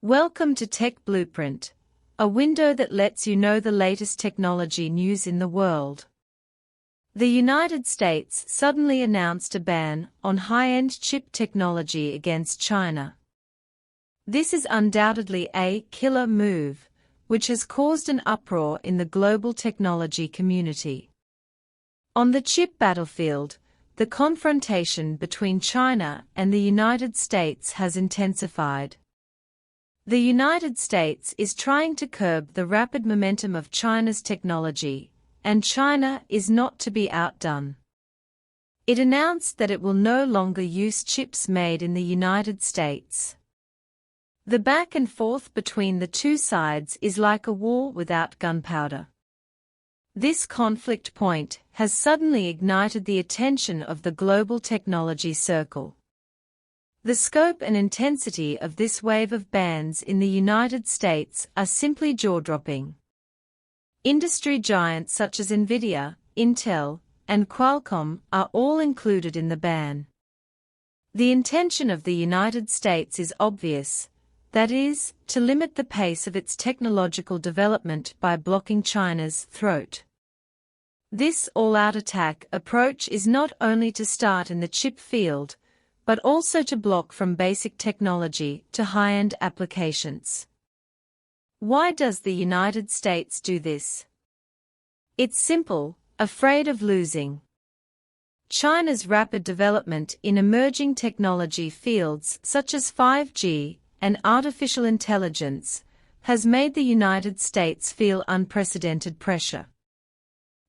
Welcome to Tech Blueprint, a window that lets you know the latest technology news in the world. The United States suddenly announced a ban on high-end chip technology against China. This is undoubtedly a killer move, which has caused an uproar in the global technology community. On the chip battlefield, the confrontation between China and the United States has intensified. The United States is trying to curb the rapid momentum of China's technology, and China is not to be outdone. It announced that it will no longer use chips made in the United States. The back and forth between the two sides is like a war without gunpowder. This conflict point has suddenly ignited the attention of the global technology circle. The scope and intensity of this wave of bans in the United States are simply jaw-dropping. Industry giants such as Nvidia, Intel, and Qualcomm are all included in the ban. The intention of the United States is obvious, that is, to limit the pace of its technological development by blocking China's throat. This all-out attack approach is not only to start in the chip field, but also to block from basic technology to high-end applications. Why does the United States do this? It's simple: afraid of losing. China's rapid development in emerging technology fields such as 5G and artificial intelligence has made the United States feel unprecedented pressure.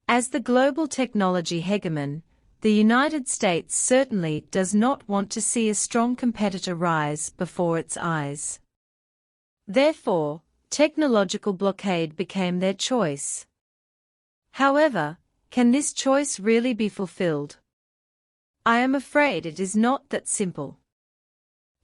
As the global technology hegemon, the United States certainly does not want to see a strong competitor rise before its eyes. Therefore, technological blockade became their choice. However, can this choice really be fulfilled? I am afraid it is not that simple.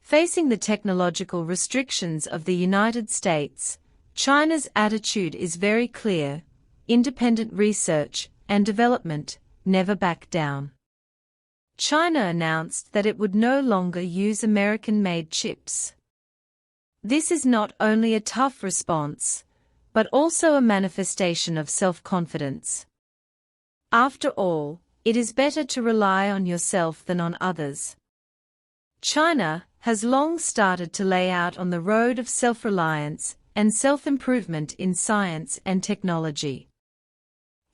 Facing the technological restrictions of the United States, China's attitude is very clear: independent research and development, never back down. China announced that it would no longer use American-made chips. This is not only a tough response, but also a manifestation of self-confidence. After all, it is better to rely on yourself than on others. China has long started to lay out on the road of self-reliance and self-improvement in science and technology.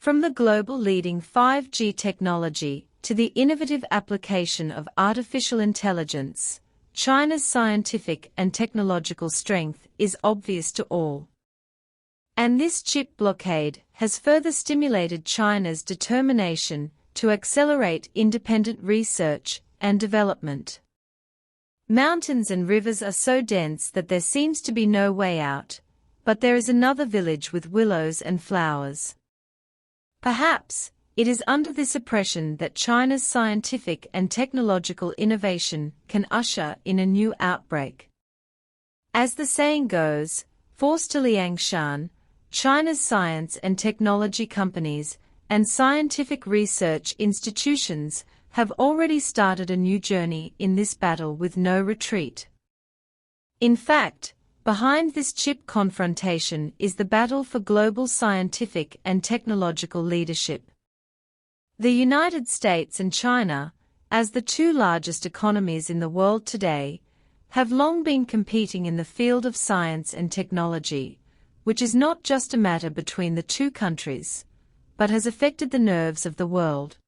From the global leading 5G technology to the innovative application of artificial intelligence, China's scientific and technological strength is obvious to all. And this chip blockade has further stimulated China's determination to accelerate independent research and development. Mountains and rivers are so dense that there seems to be no way out, but there is another village with willows and flowers. Perhaps, it is under this oppression that China's scientific and technological innovation can usher in a new outbreak. As the saying goes, forced to Liangshan, China's science and technology companies and scientific research institutions have already started a new journey in this battle with no retreat. In fact, behind this chip confrontation is the battle for global scientific and technological leadership. The United States and China, as the two largest economies in the world today, have long been competing in the field of science and technology, which is not just a matter between the two countries, but has affected the nerves of the world.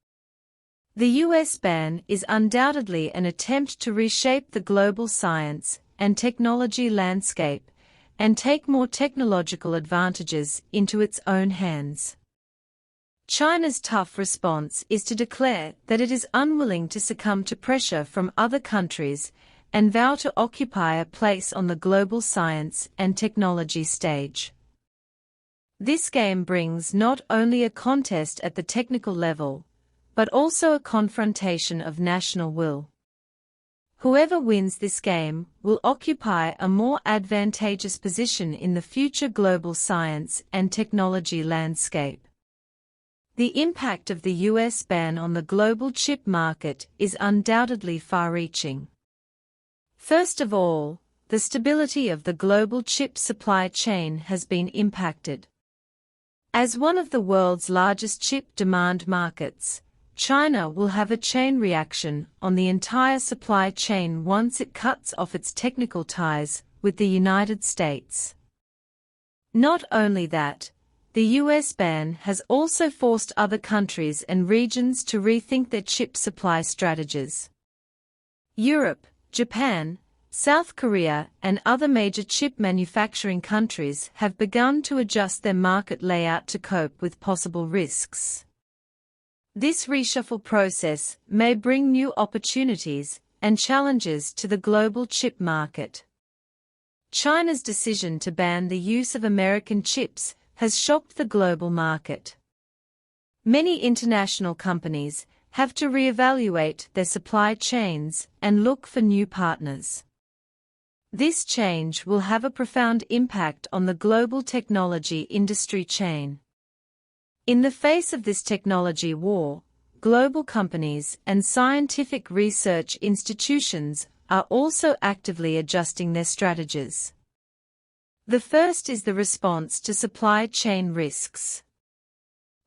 The US ban is undoubtedly an attempt to reshape the global science and technology landscape and take more technological advantages into its own hands. China's tough response is to declare that it is unwilling to succumb to pressure from other countries and vow to occupy a place on the global science and technology stage. This game brings not only a contest at the technical level, but also a confrontation of national will. Whoever wins this game will occupy a more advantageous position in the future global science and technology landscape. The impact of the US ban on the global chip market is undoubtedly far-reaching. First of all, the stability of the global chip supply chain has been impacted. As one of the world's largest chip demand markets, China will have a chain reaction on the entire supply chain once it cuts off its technical ties with the United States. Not only that, the US ban has also forced other countries and regions to rethink their chip supply strategies. Europe, Japan, South Korea and other major chip manufacturing countries have begun to adjust their market layout to cope with possible risks. This reshuffle process may bring new opportunities and challenges to the global chip market. China's decision to ban the use of American chips has shocked the global market. Many international companies have to reevaluate their supply chains and look for new partners. This change will have a profound impact on the global technology industry chain. In the face of this technology war, global companies and scientific research institutions are also actively adjusting their strategies. The first is the response to supply chain risks.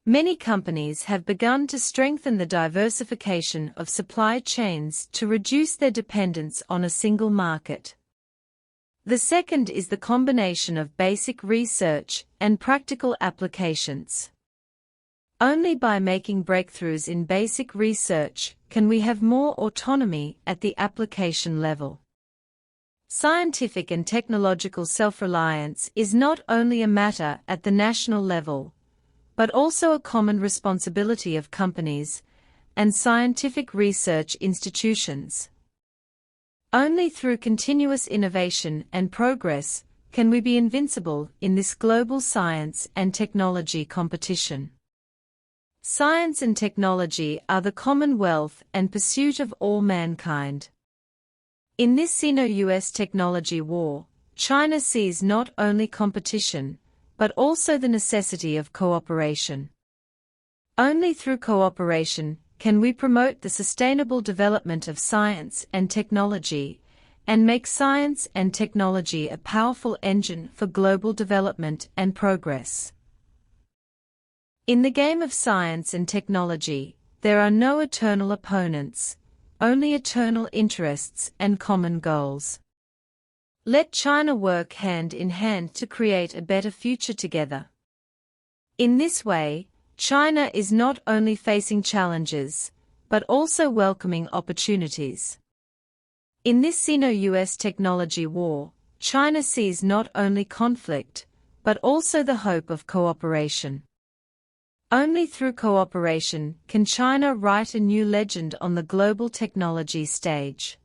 Many companies have begun to strengthen the diversification of supply chains to reduce their dependence on a single market. The second is the combination of basic research and practical applications. Only by making breakthroughs in basic research can we have more autonomy at the application level. Scientific and technological self-reliance is not only a matter at the national level, but also a common responsibility of companies and scientific research institutions. Only through continuous innovation and progress can we be invincible in this global science and technology competition. Science and technology are the commonwealth and pursuit of all mankind. In this Sino-US technology war, China sees not only competition, but also the necessity of cooperation. Only through cooperation can we promote the sustainable development of science and technology, and make science and technology a powerful engine for global development and progress. In the game of science and technology, there are no eternal opponents, only eternal interests and common goals. Let China work hand in hand to create a better future together. In this way, China is not only facing challenges, but also welcoming opportunities. In this Sino-US technology war, China sees not only conflict, but also the hope of cooperation. Only through cooperation can China write a new legend on the global technology stage.